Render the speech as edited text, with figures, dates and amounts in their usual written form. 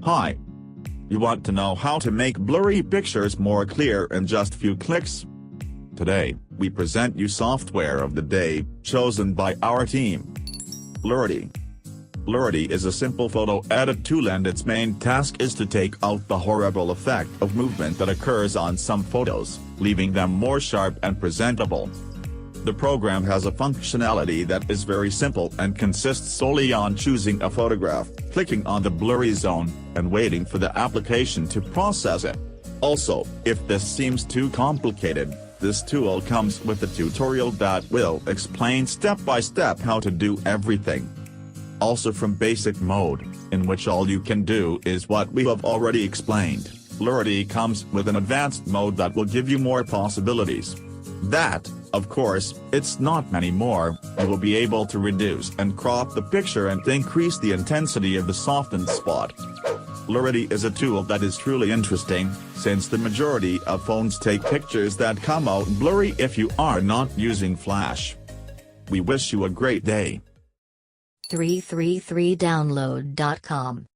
Hi. You want to know how to make blurry pictures more clear in just few clicks? Today, we present you software of the day, chosen by our team. Blurity. Blurity is a simple photo edit tool and its main task is to take out the horrible effect of movement that occurs on some photos, leaving them more sharp and presentable. The program has a functionality that is very simple and consists solely on choosing a photograph, clicking on the blurry zone, and waiting for the application to process it. Also, if this seems too complicated, this tool comes with a tutorial that will explain step by step how to do everything. Also from basic mode, in which all you can do is what we have already explained, Blurity comes with an advanced mode that will give you more possibilities. That, of course, it's not many more. You will be able to reduce and crop the picture and increase the intensity of the softened spot. Blurity is a tool that is truly interesting, since the majority of phones take pictures that come out blurry if you are not using flash. We wish you a great day. 333download.com